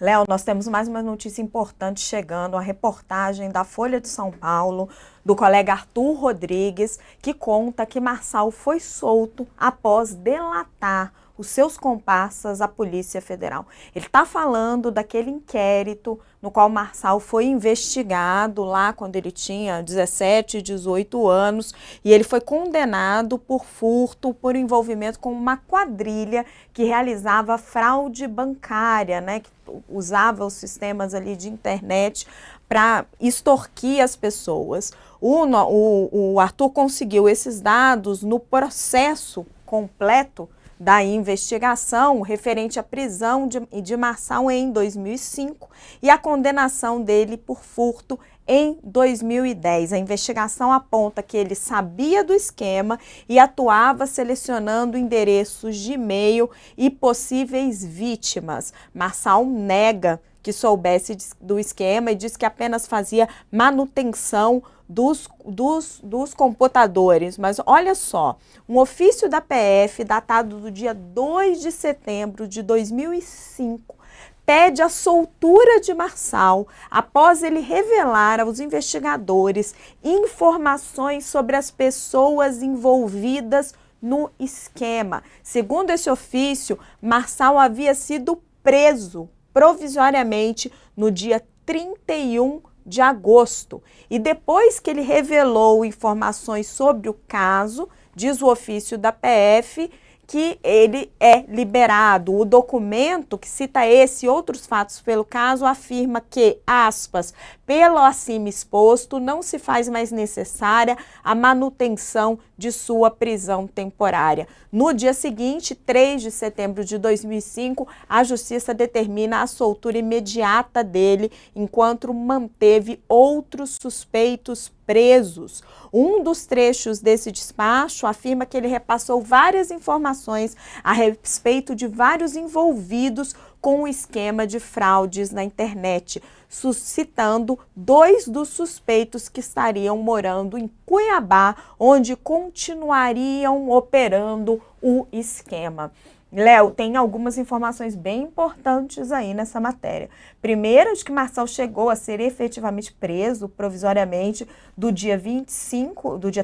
Léo, nós temos mais uma notícia importante chegando, a reportagem da Folha de São Paulo, do colega Arthur Rodrigues, que conta que Marçal foi solto após delatar os seus comparsas à Polícia Federal. Ele está falando daquele inquérito no qual Marçal foi investigado lá quando ele tinha 17, 18 anos, e ele foi condenado por furto, por envolvimento com uma quadrilha que realizava fraude bancária, né, que usava os sistemas ali de internet para extorquir as pessoas. O Arthur conseguiu esses dados no processo completo da investigação referente à prisão de Marçal em 2005 e a condenação dele por furto em 2010. A investigação aponta que ele sabia do esquema e atuava selecionando endereços de e-mail e possíveis vítimas. Marçal nega que soubesse do esquema e diz que apenas fazia manutenção dos computadores. Mas olha só, um ofício da PF datado do dia 2 de setembro de 2005 pede a soltura de Marçal após ele revelar aos investigadores informações sobre as pessoas envolvidas no esquema. Segundo esse ofício, Marçal havia sido preso provisoriamente no dia 31 de agosto. E depois que ele revelou informações sobre o caso, diz o ofício da PF, que ele é liberado. O documento que cita esse e outros fatos pelo caso afirma que, aspas, pelo acima exposto, não se faz mais necessária a manutenção de sua prisão temporária. No dia seguinte, 3 de setembro de 2005, a Justiça determina a soltura imediata dele, enquanto manteve outros suspeitos presos. Um dos trechos desse despacho afirma que ele repassou várias informações a respeito de vários envolvidos com o esquema de fraudes na internet, suscitando 2 dos suspeitos que estariam morando em Cuiabá, onde continuariam operando o esquema. Léo, tem algumas informações bem importantes aí nessa matéria. Primeiro, de que Marçal chegou a ser efetivamente preso provisoriamente do dia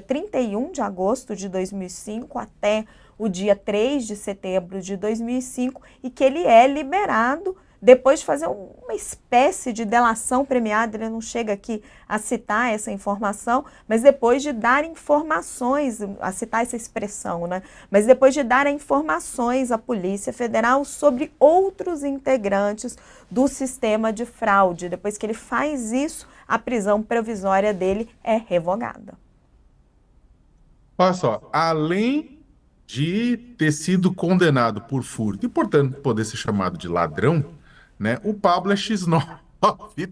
31 de agosto de 2005 até o dia 3 de setembro de 2005 e que ele é liberado depois de fazer uma espécie de delação premiada. Ele não chega aqui a citar essa informação, mas depois de dar informações, a citar essa expressão, né? Mas depois de dar informações à Polícia Federal sobre outros integrantes do sistema de fraude. Depois que ele faz isso, a prisão provisória dele é revogada. Olha só, além de ter sido condenado por furto e, portanto, poder ser chamado de ladrão, né? O Pablo é X9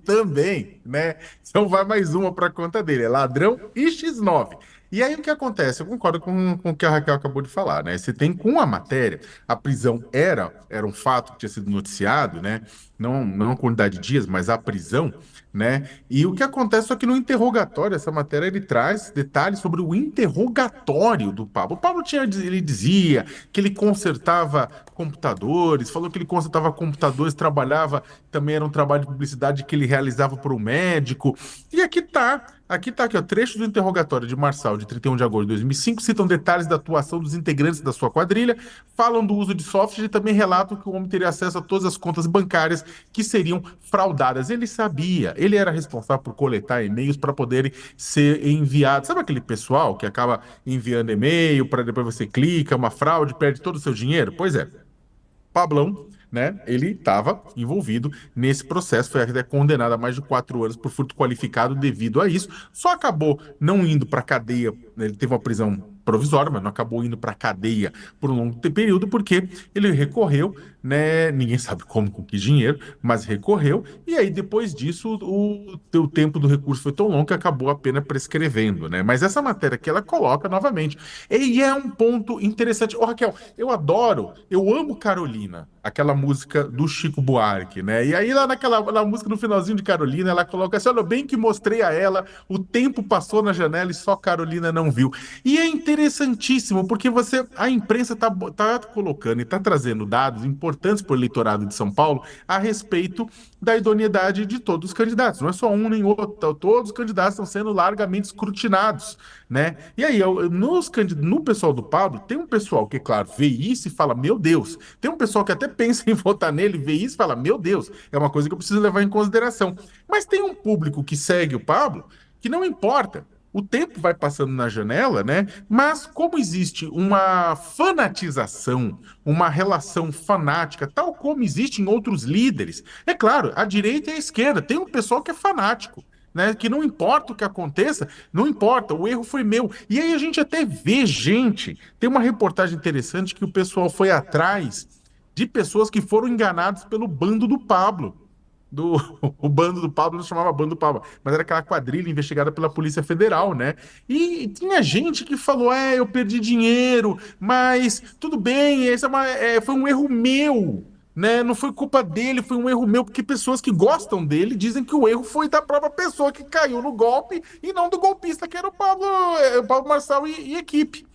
também, né? Então vai mais uma para conta dele, é ladrão e X9. E aí o que acontece? Eu concordo com o que a Raquel acabou de falar, né? Você tem com a matéria, a prisão era um fato que tinha sido noticiado, né? Não a quantidade de dias, mas a prisão, né? E o que acontece é que no interrogatório, essa matéria ele traz detalhes sobre o interrogatório do Pablo. O Pablo ele dizia que ele consertava computadores, falou que ele consertava computadores, trabalhava, também era um trabalho de publicidade que ele realizava para o médico. E aqui tá, ó, trecho do interrogatório de Marçal, de 31 de agosto de 2005, citam detalhes da atuação dos integrantes da sua quadrilha, falam do uso de software e também relatam que o homem teria acesso a todas as contas bancárias que seriam fraudadas. Ele sabia, ele era responsável por coletar e-mails para poderem ser enviados. Sabe aquele pessoal que acaba enviando e-mail para depois você clica, uma fraude, perde todo o seu dinheiro? Pois é. Pablão, né? Ele estava envolvido nesse processo, foi até condenado a mais de 4 anos por furto qualificado devido a isso. Só acabou não indo para a cadeia, né? Ele teve uma prisão provisória, mas não acabou indo para a cadeia por um longo período, porque ele recorreu, né? Ninguém sabe como, com que dinheiro, mas recorreu, e aí depois disso o tempo do recurso foi tão longo que acabou a pena prescrevendo, né? Mas essa matéria que ela coloca novamente, e é um ponto interessante. Ô, Raquel, eu amo Carolina, aquela música do Chico Buarque, né? E aí lá na música, no finalzinho de Carolina, ela coloca assim: olha, bem que mostrei a ela, o tempo passou na janela e só Carolina não viu. E é interessante interessantíssimo, porque a imprensa tá colocando e está trazendo dados importantes para o eleitorado de São Paulo a respeito da idoneidade de todos os candidatos. Não é só um nem outro, todos os candidatos estão sendo largamente escrutinados, né? E aí, no pessoal do Pablo, tem um pessoal que, claro, vê isso e fala, meu Deus. Tem um pessoal que até pensa em votar nele, vê isso e fala, meu Deus, é uma coisa que eu preciso levar em consideração. Mas tem um público que segue o Pablo que não importa. O tempo vai passando na janela, né? Mas como existe uma fanatização, uma relação fanática, tal como existe em outros líderes, é claro, a direita e a esquerda, tem um pessoal que é fanático. Né, que não importa o que aconteça, não importa, o erro foi meu. E aí a gente até vê gente. Tem uma reportagem interessante que o pessoal foi atrás de pessoas que foram enganadas pelo bando do Pablo do o bando do Pablo não chamava bando do Pablo, mas era aquela quadrilha investigada pela Polícia Federal, né? E tinha gente que falou: eu perdi dinheiro, mas tudo bem, foi um erro meu. Né? Não foi culpa dele, foi um erro meu, porque pessoas que gostam dele dizem que o erro foi da própria pessoa que caiu no golpe e não do golpista, que era o Pablo Marçal e equipe.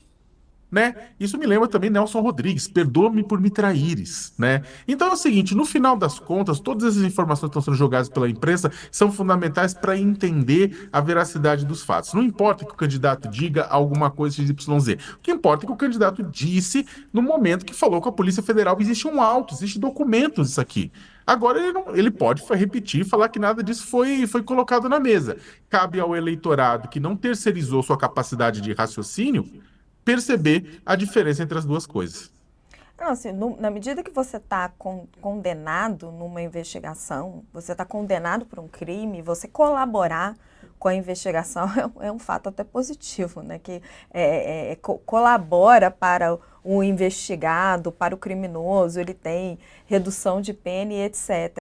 Né? Isso me lembra também Nelson Rodrigues, perdoa-me por me traíres, né? Então é o seguinte, no final das contas, todas essas informações que estão sendo jogadas pela imprensa são fundamentais para entender a veracidade dos fatos. Não importa que o candidato diga alguma coisa XYZ. O que importa é que o candidato disse no momento que falou com a Polícia Federal, existe um auto, existe documentos disso aqui. Agora ele pode repetir e falar que nada disso foi colocado na mesa. Cabe ao eleitorado que não terceirizou sua capacidade de raciocínio perceber a diferença entre as duas coisas. Não, assim, na medida que você está condenado numa investigação, você está condenado por um crime, você colaborar com a investigação é um fato até positivo, né? Que colabora para o investigado, para o criminoso, ele tem redução de pena e etc.